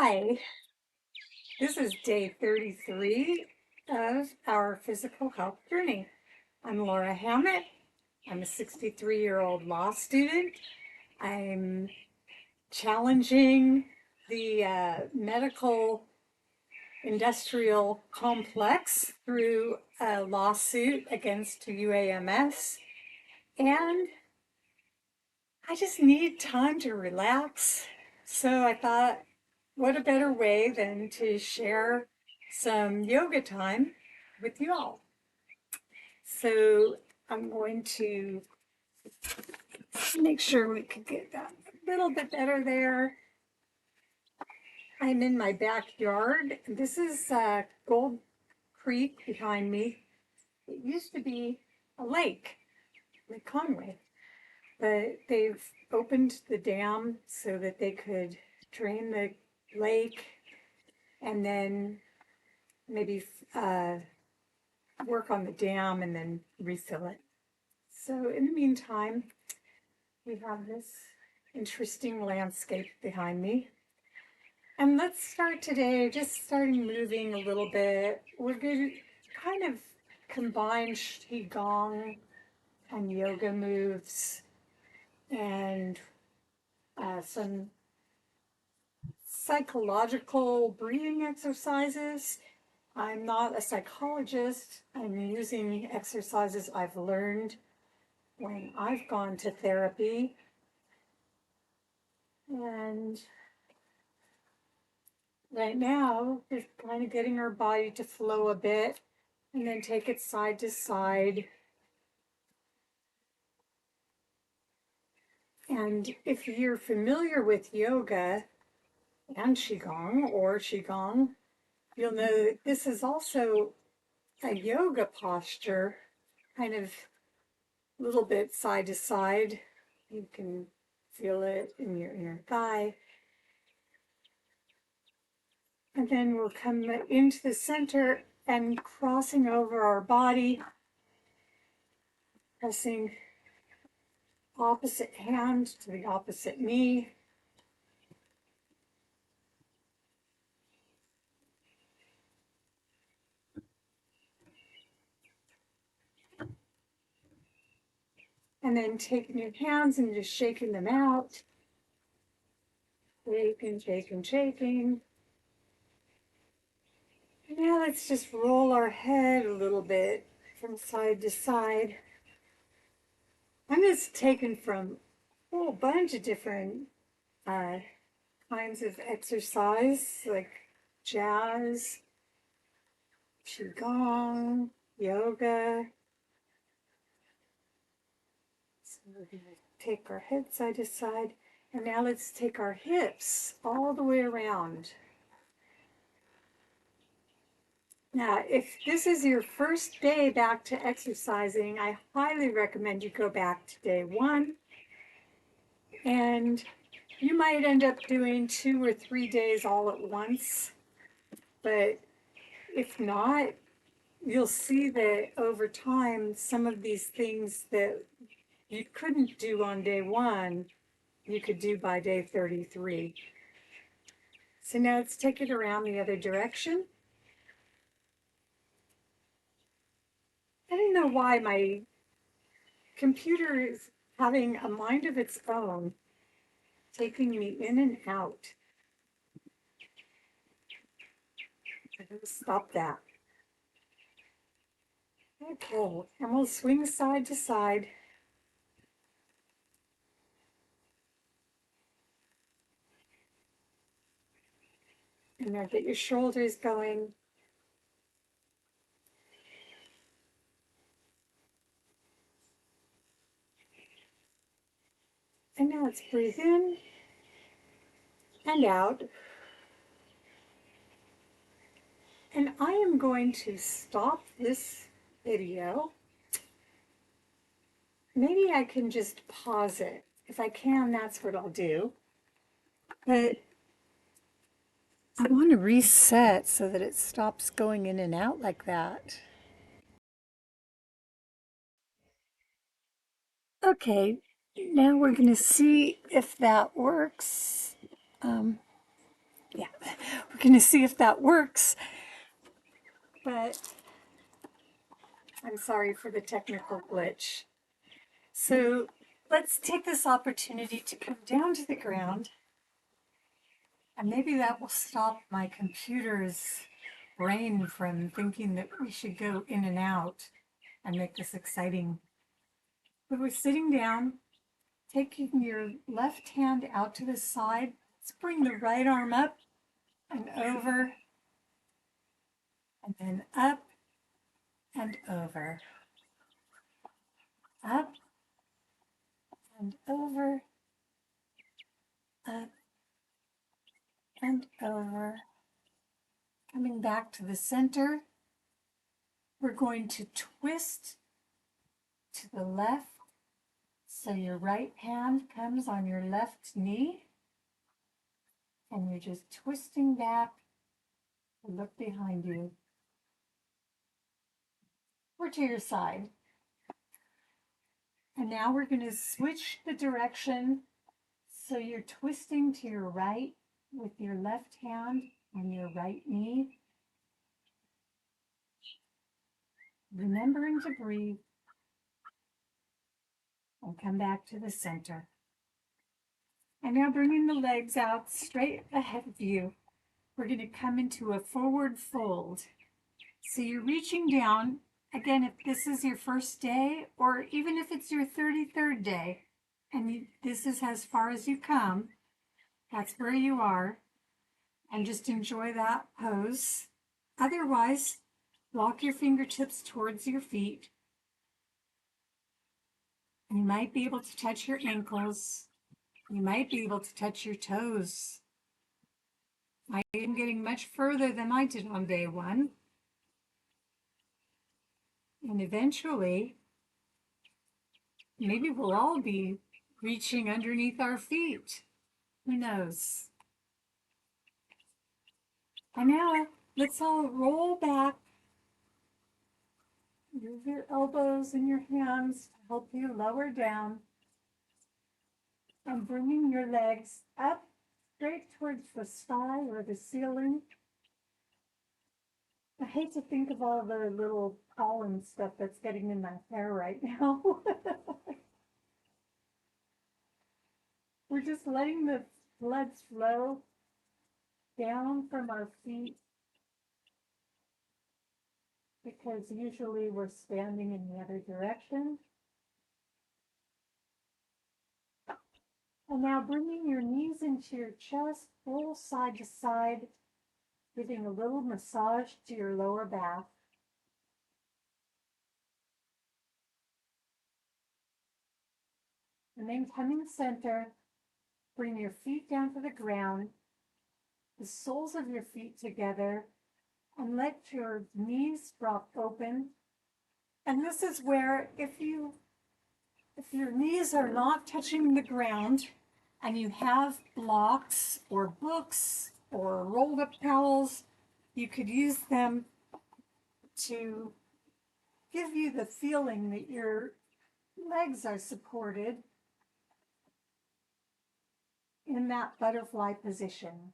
Hi, this is day 33 of our physical health journey. I'm Laura Hammett. I'm a 63-year-old law student. I'm challenging the medical industrial complex through a lawsuit against UAMS. And I just need time to relax. So I thought, what a better way than to share some yoga time with you all. So I'm going to make sure we can get that a little bit better there. I'm in my backyard. This is Gold Creek behind me. It used to be a lake, Lake Conway, but they've opened the dam so that they could drain the lake and then maybe work on the dam and then refill it. So in the meantime, we have this interesting landscape behind me. And let's start today just starting moving a little bit. We're going to kind of combine Qigong and yoga moves and some psychological breathing exercises. I'm not a psychologist. I'm using exercises I've learned when I've gone to therapy. And right now, we're kind of getting our body to flow a bit and then take it side to side. And if you're familiar with yoga and Qigong, you'll know that this is also a yoga posture, kind of a little bit side to side. You can feel it in your inner thigh. And then we'll come into the center and crossing over our body, pressing opposite hand to the opposite knee. And then taking your hands and just shaking them out. Shaking, shaking, shaking. And now let's just roll our head a little bit from side to side. I'm just taking from a whole bunch of different kinds of exercise, like jazz, qigong, yoga. So we're going to take our head side to side. And now let's take our hips all the way around. Now, if this is your first day back to exercising, I highly recommend you go back to day one. And you might end up doing 2 or 3 days all at once. But if not, you'll see that over time, some of these things that you couldn't do on day one, you could do by day 33. So now let's take it around the other direction. I don't know why my computer is having a mind of its own, taking me in and out. I'm going to stop that. Okay, and we'll swing side to side. And now get your shoulders going. And now let's breathe in and out. And I am going to stop this video. Maybe I can just pause it. If I can, that's what I'll do. But I want to reset so that it stops going in and out like that. Okay, now we're going to see if that works. Yeah. going to see if that works. But I'm sorry for the technical glitch. So let's take this opportunity to come down to the ground. And maybe that will stop my computer's brain from thinking that we should go in and out and make this exciting. But we're sitting down, taking your left hand out to the side. Let's bring the right arm up and over, and then up and over, up and over, up and over. Coming back to the center, we're going to twist to the left. So your right hand comes on your left knee, and you're just twisting back to look behind you or to your side. And now we're going to switch the direction. So you're twisting to your right with your left hand on your right knee. Remembering to breathe and come back to the center. And now bringing the legs out straight ahead of you. We're going to come into a forward fold. So you're reaching down. Again, if this is your first day, or even if it's your 33rd day, and this is as far as you come, that's where you are, and just enjoy that pose. Otherwise, walk your fingertips towards your feet. And you might be able to touch your ankles. You might be able to touch your toes. I am getting much further than I did on day one. And eventually, maybe we'll all be reaching underneath our feet. Who knows? And now, let's all roll back. Move your elbows and your hands to help you lower down. And bringing your legs up straight towards the sky or the ceiling. I hate to think of all the little pollen stuff that's getting in my hair right now. We're just letting the blood flow down from our feet, because usually we're standing in the other direction. And now bringing your knees into your chest, roll side to side, giving a little massage to your lower back. And then coming center, bring your feet down to the ground, the soles of your feet together, and let your knees drop open. And this is where if your knees are not touching the ground and you have blocks or books or rolled up towels, you could use them to give you the feeling that your legs are supported in that butterfly position.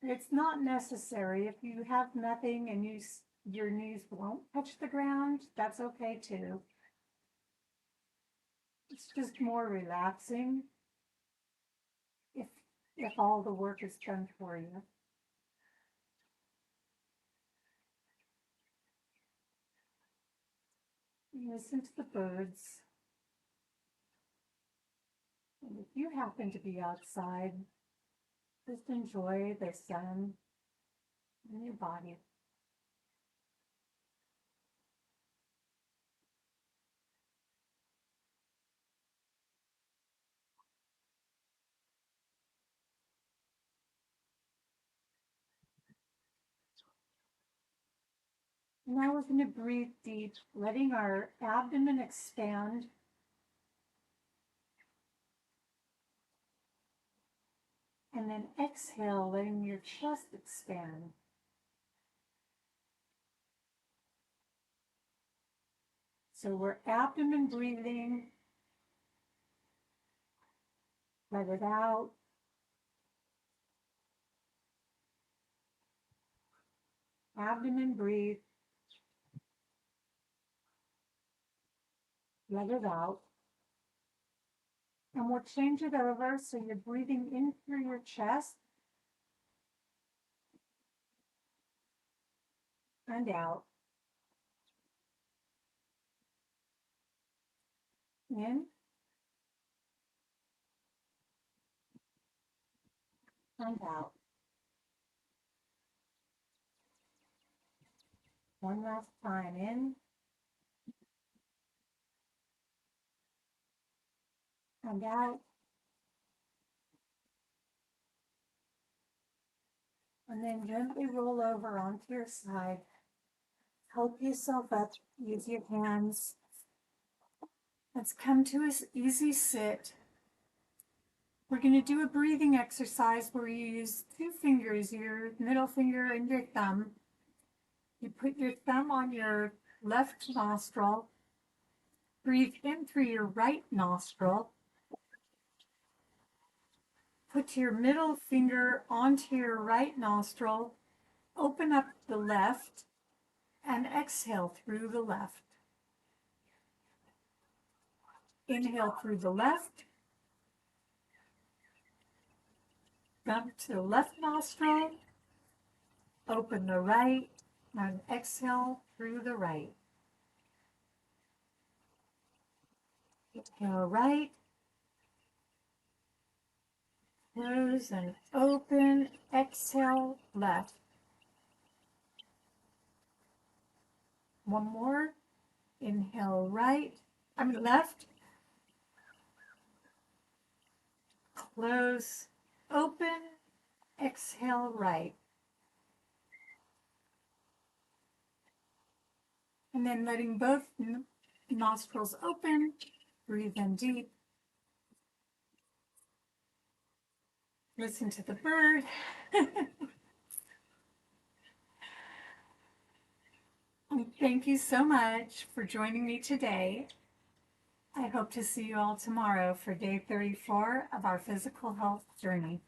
It's not necessary. If you have nothing and your knees won't touch the ground, that's okay too. It's just more relaxing if all the work is done for you. Listen to the birds. And if you happen to be outside, just enjoy the sun in your body. Now we're going to breathe deep, letting our abdomen expand. And then exhale, letting your chest expand. So we're abdomen breathing. Let it out. Abdomen, breathe. Let it out. And we'll change it over so you're breathing in through your chest and out. In and out. One last time. In and out. And then gently roll over onto your side. Help yourself up. Use your hands. Let's come to an easy sit. We're going to do a breathing exercise where you use two fingers, your middle finger and your thumb. You put your thumb on your left nostril. Breathe in through your right nostril. Put your middle finger onto your right nostril. Open up the left and exhale through the left. Inhale through the left. Dump to the left nostril. Open the right and exhale through the right. Inhale right. Close and open. Exhale left. One more. Inhale right. Left. Close. Open. Exhale right. And then letting both nostrils open. Breathe in deep. Listen to the bird. And thank you so much for joining me today. I hope to see you all tomorrow for day 34 of our physical health journey.